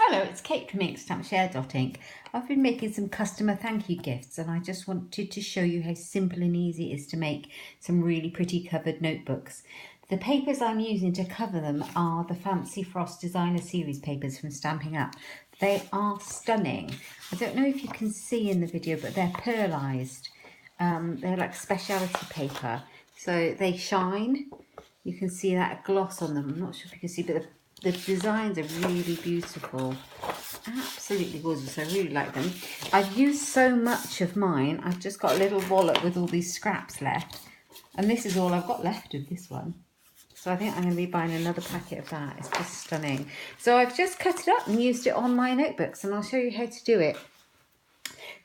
Hello, it's Kate from Inkstampshare.ink. I've been making some customer thank you gifts and I just wanted to show you how simple and easy it is to make some really pretty covered notebooks. The papers I'm using to cover them are the Fancy Frost Designer Series papers from Stampin' Up. They are stunning. I don't know if you can see in the video, but they're pearlized. They're like specialty paper, so they shine. You can see that gloss on them. I'm not sure if you can see, but the designs are really beautiful. Absolutely gorgeous. I really like them. I've used so much of mine. I've just got a little wallet with all these scraps left. And this is all I've got left of this one. So I think I'm going to be buying another packet of that. It's just stunning. So I've just cut it up and used it on my notebooks, and I'll show you how to do it.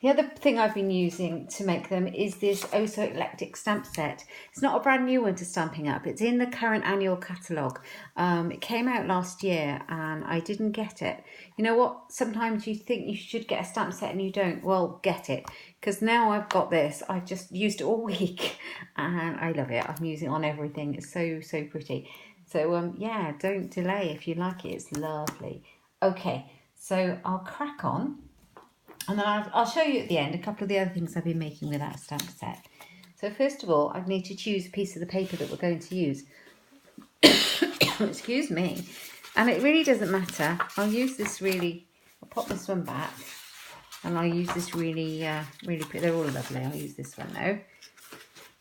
The other thing I've been using to make them is this Oh So Eclectic stamp set. It's not a brand new one to Stampin' Up. It's in the current annual catalogue. It came out last year and I didn't get it. You know what? Sometimes you think you should get a stamp set and you don't. Well, get it. Because now I've got this. I've just used it all week and I love it. I'm using it on everything. It's so, so pretty. So, yeah, don't delay if you like it. It's lovely. Okay, so I'll crack on. And then I'll show you at the end a couple of the other things I've been making with that stamp set. So first of all, I need to choose a piece of the paper that we're going to use. Excuse me. And it really doesn't matter. I'll use this really, I'll pop this one back. And I'll use this really, really pretty. They're all lovely. I'll use this one though.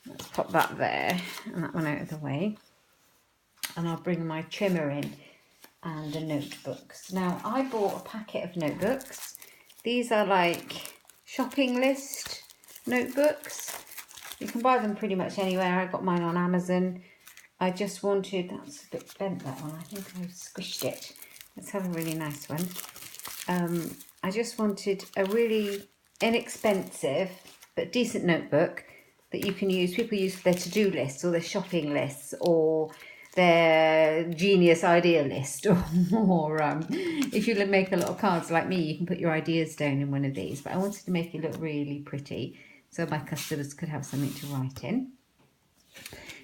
Let's pop that there and that one out of the way. And I'll bring my trimmer in and the notebooks. Now, I bought a packet of notebooks. These are like shopping list notebooks. You can buy them pretty much anywhere. I got mine on Amazon. I just wanted, that's a bit bent, that one. I think I squished it. Let's have a really nice one. I just wanted a really inexpensive but decent notebook that you can use. People use for their to-do lists or their shopping lists or their genius idea list, or if you make a lot of cards like me, you can put your ideas down in one of these. But I wanted to make it look really pretty so my customers could have something to write in.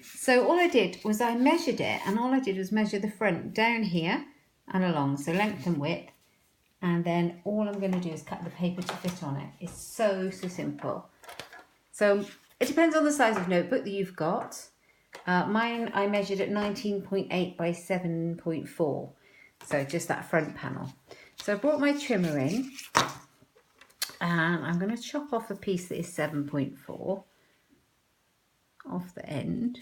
So all I did was I measured it, and all I did was measure the front down here and along, so length and width, and then all I'm going to do is cut the paper to fit on it. It's so simple. So it depends on the size of notebook that you've got. Mine I measured at 19.8 by 7.4, so just that front panel. So I brought my trimmer in and I'm going to chop off a piece that is 7.4 off the end,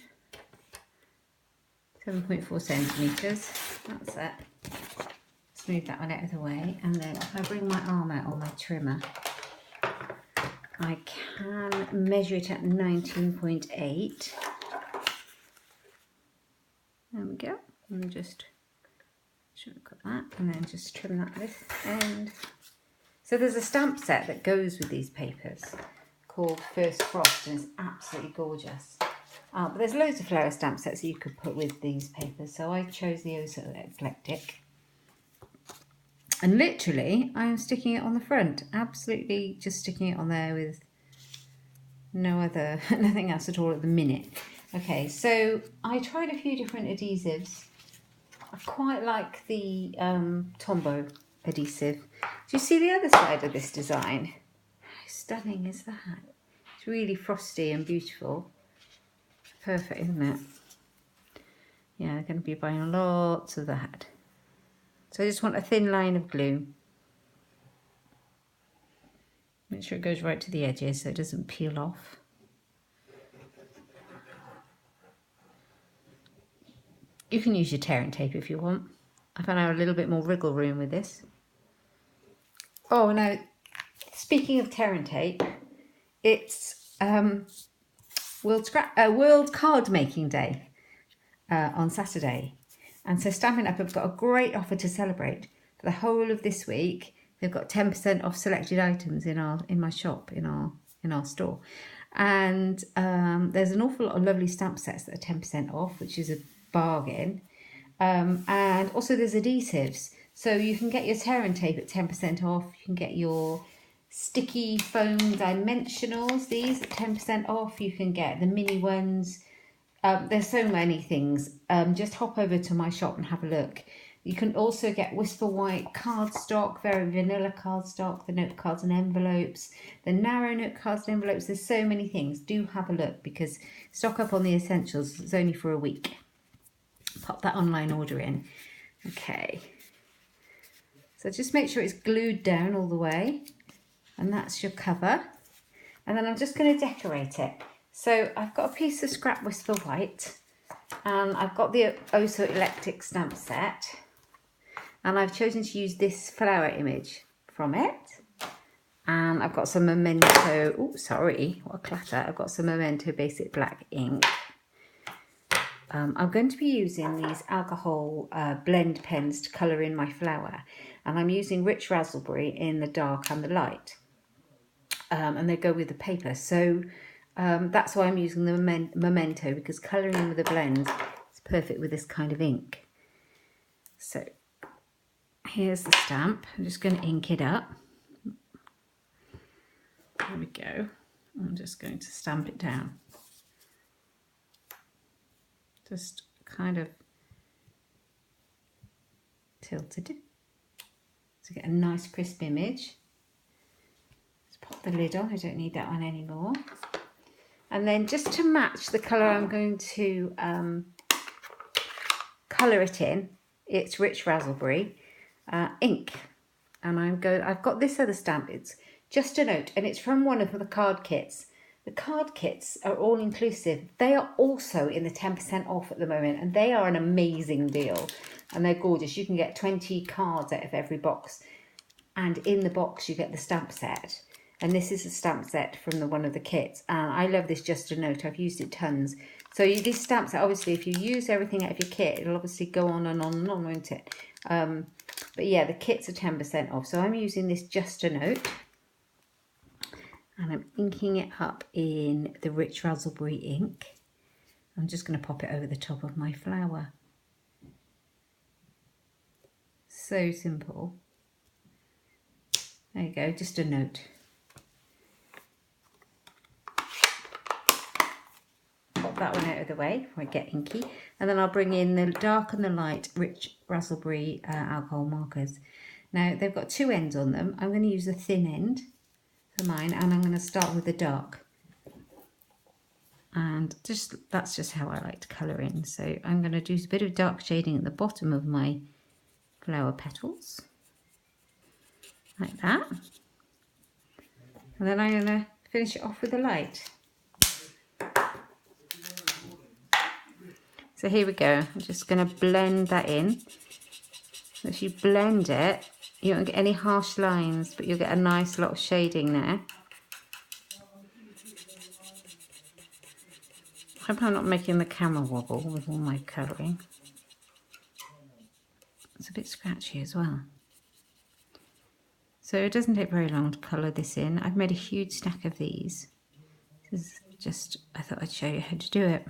7.4 centimetres, that's it. Let's move that one out of the way, and then if I bring my arm out on my trimmer, I can measure it at 19.8. There we go, and just shortcut that and then just trim that this end. So there's a stamp set that goes with these papers called First Frost, and it's absolutely gorgeous. But there's loads of flower stamp sets that you could put with these papers, so I chose the Oh So Eclectic. And literally, I am sticking it on the front, absolutely just sticking it on there with nothing else at all at the minute. Okay, so I tried a few different adhesives. I quite like the Tombow adhesive. Do you see the other side of this design? How stunning is that? It's really frosty and beautiful. Perfect, isn't it? Yeah, I'm going to be buying lots of that. So I just want a thin line of glue. Make sure it goes right to the edges so it doesn't peel off. You can use your tearing tape if you want. I found out a little bit more wriggle room with this. Oh, now, speaking of tearing tape, it's World Card Making Day on Saturday. And so Stampin' Up have got a great offer to celebrate. For the whole of this week, they've got 10% off selected items in my shop, in our store. And there's an awful lot of lovely stamp sets that are 10% off, which is a bargain. And also there's adhesives, so you can get your tearing tape at 10% off. You can get your sticky foam dimensionals, these at 10% off. You can get the mini ones. There's so many things. Just hop over to my shop and have a look. You can also get Whisper White cardstock, very vanilla cardstock, the note cards and envelopes, the narrow note cards and envelopes. There's so many things. Do have a look because stock up on the essentials. It's only for a week. Pop that online order in. Okay. So just make sure it's glued down all the way. And that's your cover. And then I'm just going to decorate it. So I've got a piece of scrap Whisper White. And I've got the Oh So Electric stamp set. And I've chosen to use this flower image from it. And I've got some Memento, oh sorry, what a clatter. I've got some Memento Basic Black ink. I'm going to be using these alcohol blend pens to colour in my flower. And I'm using Rich Raspberry in the dark and the light. And they go with the paper. So that's why I'm using the Memento, because colouring in with a blend is perfect with this kind of ink. So here's the stamp. I'm just going to ink it up. There we go. I'm just going to stamp it down. Just kind of tilted it to get a nice crisp image. Let's pop the lid on. I don't need that one anymore. And then just to match the colour I'm going to colour it in, it's Rich Raspberry ink. And I've got this other stamp. It's Just a Note, and it's from one of the card kits. The card kits are all inclusive. They are also in the 10% off at the moment, and they are an amazing deal. And they're gorgeous. You can get 20 cards out of every box. And in the box, you get the stamp set. And this is a stamp set from one of the kits. And I love this Just a Note. I've used it tons. So these stamps, obviously, if you use everything out of your kit, it'll obviously go on and on and on, won't it? But yeah, the kits are 10% off. So I'm using this Just a Note. And I'm inking it up in the Rich Raspberry ink. I'm just going to pop it over the top of my flower. So simple. There you go, just a note. Pop that one out of the way before I get inky. And then I'll bring in the dark and the light Rich Raspberry alcohol markers. Now, they've got two ends on them. I'm going to use a thin end for mine, and I'm going to start with the dark. And that's just how I like to colour in. So I'm going to do a bit of dark shading at the bottom of my flower petals, like that. And then I'm going to finish it off with the light. So here we go. I'm just going to blend that in. So if you blend it, you won't get any harsh lines, but you'll get a nice lot of shading there. I hope I'm not making the camera wobble with all my colouring. It's a bit scratchy as well. So it doesn't take very long to colour this in. I've made a huge stack of these. This is just, I thought I'd show you how to do it.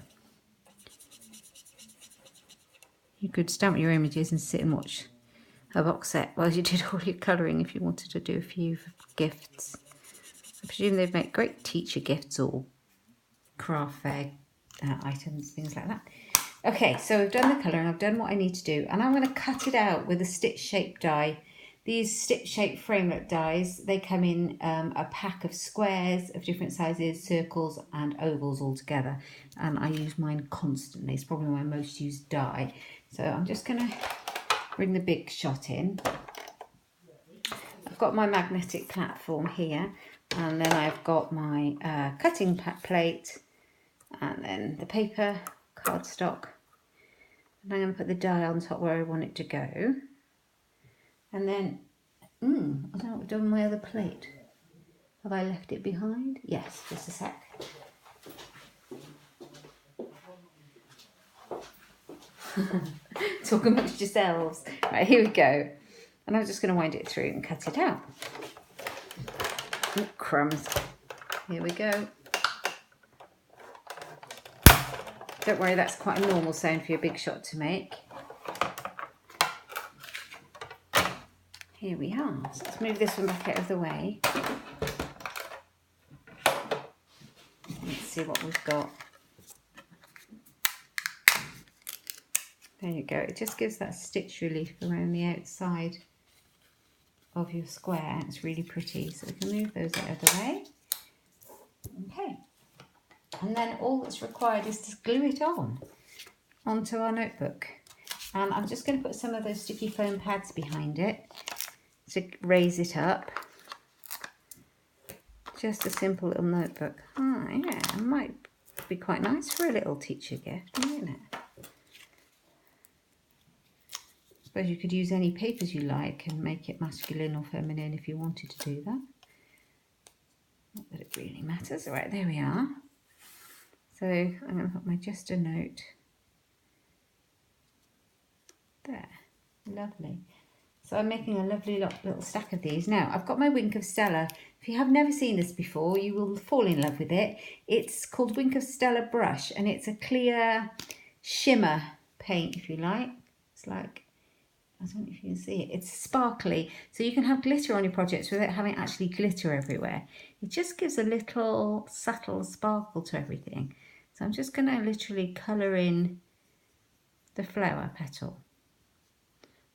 You could stamp your images and sit and watch a box set while you did all your colouring if you wanted to do a few gifts. I presume they'd make great teacher gifts or craft fair items, things like that. Okay, so I've done the colouring, I've done what I need to do, and I'm going to cut it out with a stitch shape die. These stitch shape framelit dies, they come in a pack of squares of different sizes, circles and ovals all together, and I use mine constantly. It's probably my most used die. So I'm just going to bring the big shot in. I've got my magnetic platform here, and then I've got my cutting plate, and then the paper, cardstock, and I'm going to put the die on top where I want it to go. And then, I don't know what I've done with my other plate. Have I left it behind? Yes, just a sec. Talk amongst yourselves. Right, here we go. And I'm just going to wind it through and cut it out. Oh, crumbs. Here we go. Don't worry, that's quite a normal sound for your big shot to make. Here we are. So let's move this one back out of the way. Let's see what we've got. There you go. It just gives that stitch relief around the outside of your square. It's really pretty. So we can move those out of the way. Okay. And then all that's required is to glue it on onto our notebook. And I'm just going to put some of those sticky foam pads behind it to raise it up. Just a simple little notebook. Oh, yeah, it might be quite nice for a little teacher gift, isn't it? I suppose you could use any papers you like and make it masculine or feminine if you wanted to do that. Not that it really matters. All right, there we are. So I'm going to put my just a note there. Lovely. So I'm making a lovely little stack of these. Now, I've got my Wink of Stella. If you have never seen this before, you will fall in love with it. It's called Wink of Stella Brush, and it's a clear shimmer paint, if you like. It's like, I don't know if you can see it. It's sparkly, so you can have glitter on your projects without having actually glitter everywhere. It just gives a little subtle sparkle to everything. So I'm just going to literally colour in the flower petal.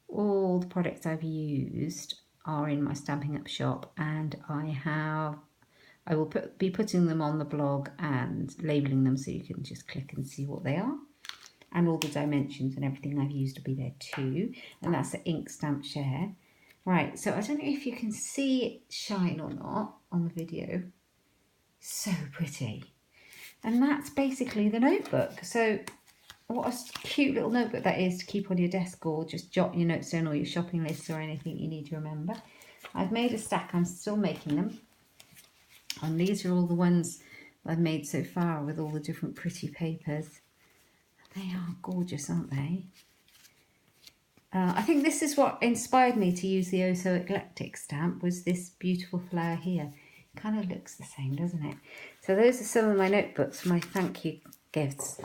All the products I've used are in my Stampin' Up shop, and I will be putting them on the blog and labelling them so you can just click and see what they are. And all the dimensions and everything I've used will be there too. And that's the Inkstampshare. Right, so I don't know if you can see it shine or not on the video. So pretty. And that's basically the notebook. So what a cute little notebook that is to keep on your desk or just jot your notes down or your shopping lists or anything you need to remember. I've made a stack. I'm still making them. And these are all the ones I've made so far with all the different pretty papers. They are gorgeous, aren't they? I think this is what inspired me to use the Oh So Eclectic stamp, was this beautiful flower here. It kind of looks the same, doesn't it? So those are some of my notebooks, my thank you gifts.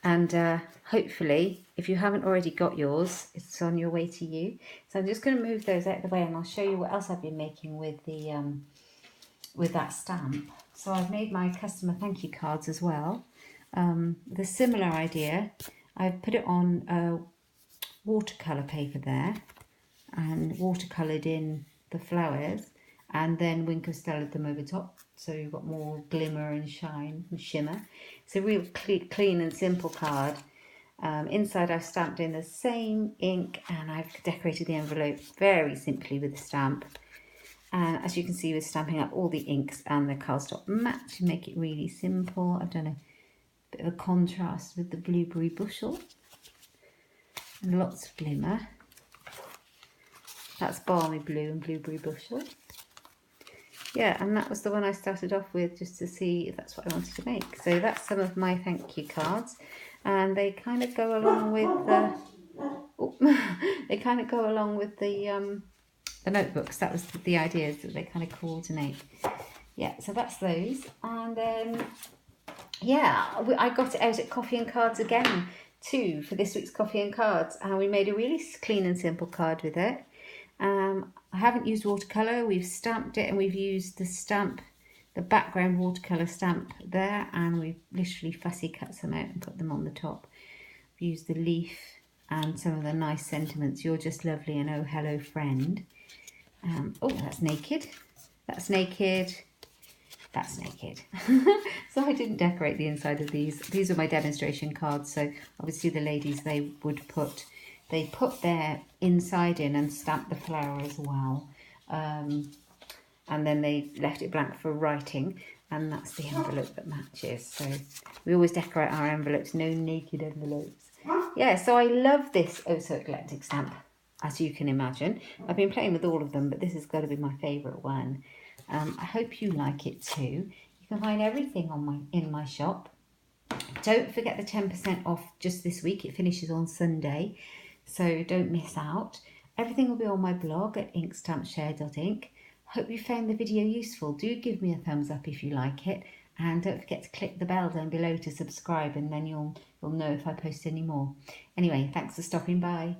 And hopefully, if you haven't already got yours, it's on your way to you. So I'm just going to move those out of the way, and I'll show you what else I've been making with the with that stamp. So I've made my customer thank you cards as well. The similar idea, I've put it on watercolour paper there and watercoloured in the flowers, and then Wink of Stella them over top, so you've got more glimmer and shine and shimmer. It's a real clean and simple card. Inside I've stamped in the same ink, and I've decorated the envelope very simply with a stamp. And as you can see, with Stampin' Up, all the inks and the cardstock match and make it really simple. I've done a bit of a contrast with the blueberry bushel and lots of glimmer. That's balmy blue and blueberry bushel. Yeah, and that was the one I started off with just to see if that's what I wanted to make. So that's some of my thank you cards, and they kind of go along with they kind of go along with the notebooks. That was the idea, is that they kind of coordinate. Yeah, so that's those, and then yeah, I got it out at Coffee and Cards again too for this week's Coffee and Cards, and we made a really clean and simple card with it. I haven't used watercolour. We've stamped it, and we've used the stamp, the background watercolour stamp there, and we've literally fussy cut some out and put them on the top. We've used the leaf and some of the nice sentiments. You're just lovely, and oh hello friend. Oh, that's naked. That's naked. That's naked. So I didn't decorate the inside of these. These are my demonstration cards. So obviously the ladies, they put their inside in and stamped the flower as well. And then they left it blank for writing, and that's the envelope that matches. So we always decorate our envelopes, no naked envelopes. Yeah, so I love this Oh So Eclectic stamp, as you can imagine. I've been playing with all of them, but this has got to be my favourite one. I hope you like it too. You can find everything in my shop. Don't forget the 10% off just this week. It finishes on Sunday, so don't miss out. Everything will be on my blog at inkstampshare.ink. Hope you found the video useful. Do give me a thumbs up if you like it, and don't forget to click the bell down below to subscribe, and then you'll know if I post any more. Anyway, thanks for stopping by.